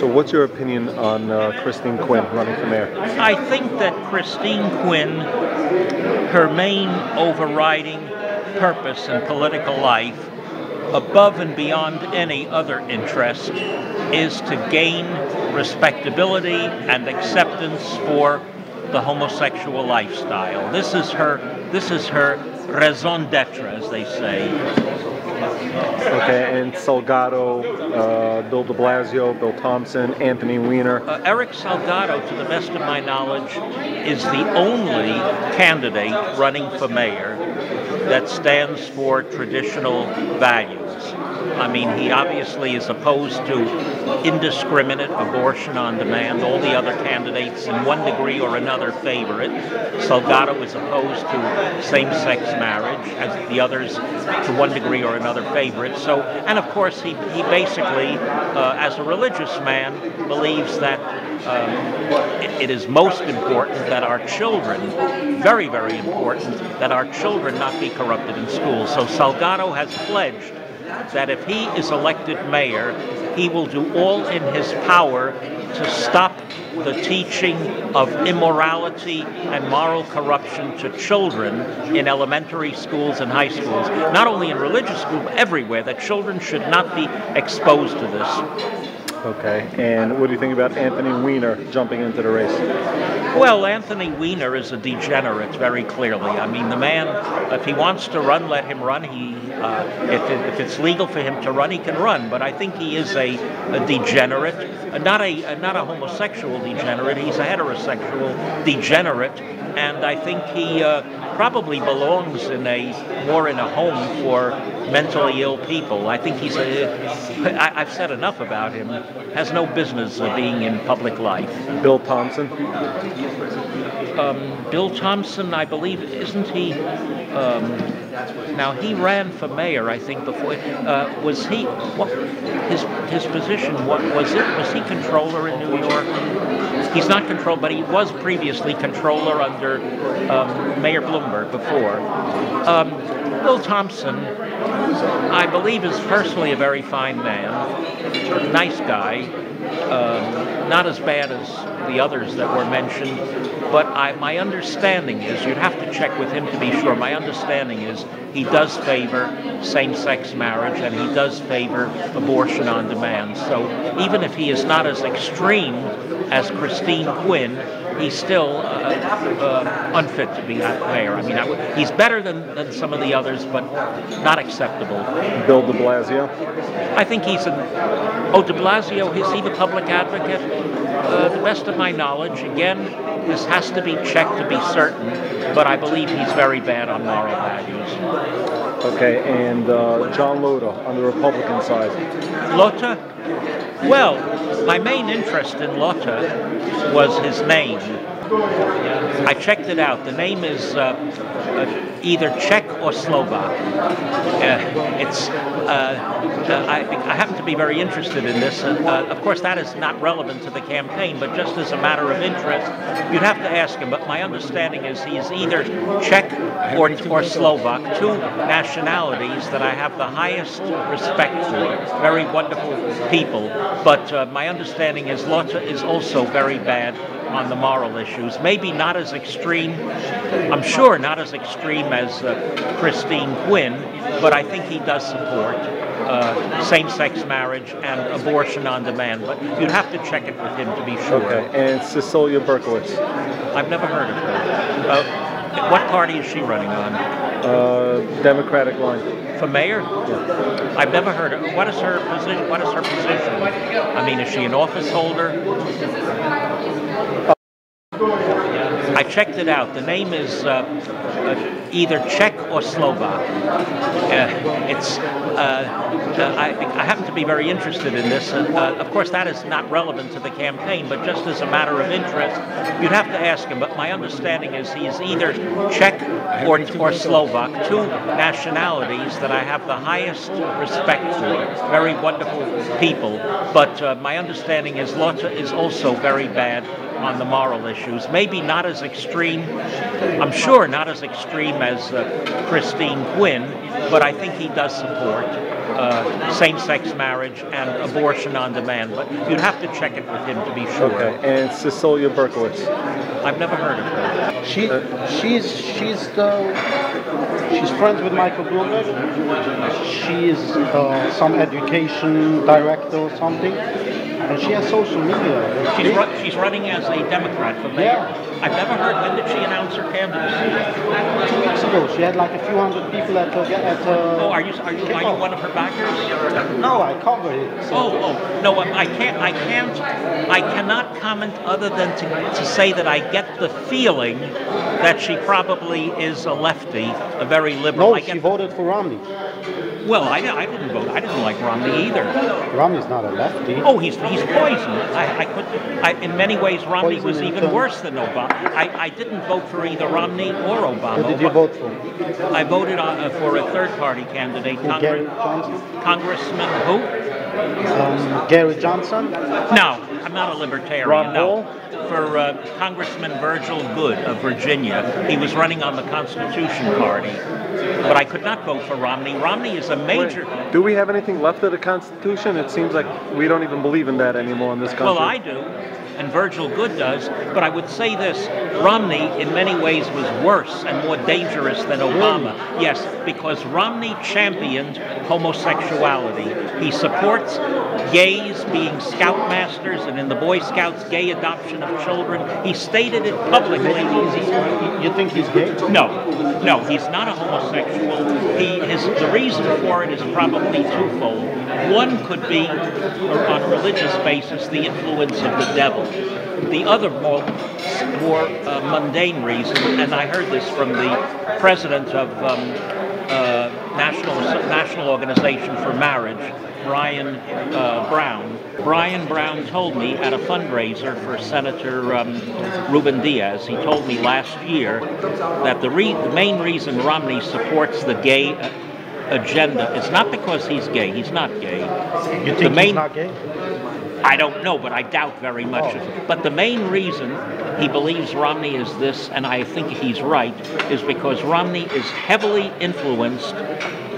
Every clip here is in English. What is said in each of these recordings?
So what's your opinion on Christine Quinn running for mayor? I think that Christine Quinn, her main overriding purpose in political life, above and beyond any other interest, is to gain respectability and acceptance for the homosexual lifestyle. This is her raison d'etre, as they say. Okay, and Salgado, Bill de Blasio, Bill Thompson, Anthony Weiner. Eric Salgado, to the best of my knowledge, is the only candidate running for mayor that stands for traditional values. I mean, he obviously is opposed to indiscriminate abortion on demand. All the other candidates, in one degree or another, favor it. Salgado is opposed to same-sex marriage, as the others, to one degree or another, favor it. So, and of course, he basically, as a religious man, believes that it is most important that our children, very, very important, that our children not be corrupted in schools. So Salgado has pledged that if he is elected mayor, he will do all in his power to stop the teaching of immorality and moral corruption to children in elementary schools and high schools. Not only in religious schools, but everywhere, that children should not be exposed to this. Okay, and what do you think about Anthony Weiner jumping into the race? Well, Anthony Weiner is a degenerate, very clearly. I mean, the man, if he wants to run, let him run. If it's legal for him to run, he can run. But I think he is a degenerate, not a homosexual degenerate. He's a heterosexual degenerate, and I think he probably belongs more in a home for mentally ill people. I think I've said enough about him. Has no business being in public life. Bill Thompson? Bill Thompson, I believe, isn't he? Now, he ran for mayor, I think, before. Was he? His position? What was it? Was he controller in New York? He's not controller, but he was previously controller under Mayor Bloomberg before. Bill Thompson, I believe, is personally a very fine man, nice guy, not as bad as the others that were mentioned, but my understanding is, you'd have to check with him to be sure, my understanding is he does favor same-sex marriage and he does favor abortion on demand. So even if he is not as extreme as Christine Quinn, he's still unfit to be mayor. I mean, he's better than some of the others, but not acceptable. Bill de Blasio? I think he's de Blasio, is he the public advocate? To the best of my knowledge, again, this has to be checked to be certain, but I believe he's very bad on moral values. Okay, and John Lotta on the Republican side. Lotta? Well, my main interest in Lotta was his name. I checked it out. The name is either Czech or Slovak. I happen to be very interested in this. Of course, that is not relevant to the campaign, but just as a matter of interest, you'd have to ask him. But my understanding is he is either Czech or Slovak, two nationalities that I have the highest respect for. Very wonderful people. But my understanding is Lotta is also very bad on the moral issues. Maybe not as extreme, I'm sure not as extreme as Christine Quinn, but I think he does support same-sex marriage and abortion on demand. But you'd have to check it with him to be sure. Okay, and Cecilia Berkowitz? I've never heard of her. What party is she running on? Democratic line. For mayor? Yeah. I've never heard of her. What is her position? I mean, is she an office holder? I checked it out. The name is either Czech or Slovak. I happen to be very interested in this. Of course, that is not relevant to the campaign, but just as a matter of interest, you'd have to ask him. But my understanding is he is either Czech or Slovak, two nationalities that I have the highest respect for. Very wonderful people. But my understanding is Lotta is also very bad on the moral issues. Maybe not as extreme, I'm sure not as extreme as Christine Quinn, but I think he does support same-sex marriage and abortion on demand. But you'd have to check it with him to be sure. Okay, and Cecilia Berkowitz. I've never heard of her. She's friends with Michael Bloomberg. She's some education director or something, and she has social media. She's running as a Democrat for mayor. Yeah. I've never heard. When did she announce her candidacy? 2 weeks ago, she had like a few hundred people at Oh, are you one of her backers? No, I covered it. So. No, I cannot comment other than to say that I get the feeling that she probably is a lefty, a very liberal. No, she voted for Romney. Well, I didn't vote. I didn't like Romney either. Romney's not a lefty. Oh, he's poison. In many ways, Romney was even worse than Obama. I didn't vote for either Romney or Obama. Who did you vote for? I voted for a third-party candidate, Gary Johnson? Congressman who? Gary Johnson? No, I'm not a libertarian. Ron no. For Congressman Virgil Goode of Virginia. He was running on the Constitution Party. But I could not vote for Romney. Romney is a major... Wait, do we have anything left of the Constitution? It seems like we don't even believe in that anymore in this country. Well, I do, and Virgil Goode does, but I would say this, Romney in many ways was worse and more dangerous than Obama. Really? Yes, because Romney championed homosexuality. He supports gays being scoutmasters, and in the Boy Scouts, gay adoption of children. He stated it publicly. You think he's gay? No, he's not a homosexual. The reason for it is probably twofold. One could be, on a religious basis, the influence of the devil. The other more mundane reason, and I heard this from the president of National Organization for Marriage, Brian Brown. Brian Brown told me at a fundraiser for Senator Ruben Diaz, he told me last year that the main reason Romney supports the gay agenda is not because he's gay. He's not gay. You think he's not gay? I don't know, but I doubt very much. But the main reason he believes Romney is this, and I think he's right, is because Romney is heavily influenced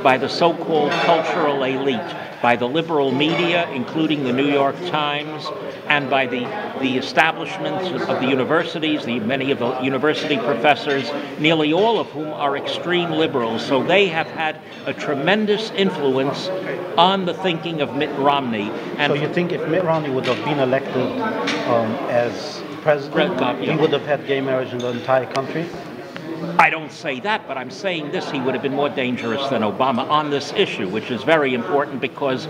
by the so-called cultural elite, by the liberal media, including the New York Times, and by the establishments of the universities, many of the university professors, nearly all of whom are extreme liberals. So they have had a tremendous influence on the thinking of Mitt Romney. And so you think if Mitt Romney would have been elected as president, he would have had gay marriage in the entire country? I don't say that, but I'm saying this, he would have been more dangerous than Obama on this issue, which is very important because,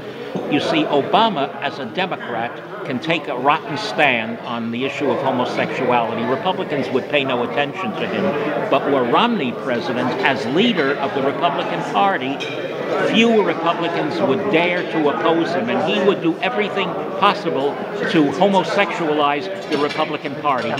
you see, Obama, as a Democrat, can take a rotten stand on the issue of homosexuality. Republicans would pay no attention to him. But were Romney president, as leader of the Republican Party, few Republicans would dare to oppose him, and he would do everything possible to homosexualize the Republican Party.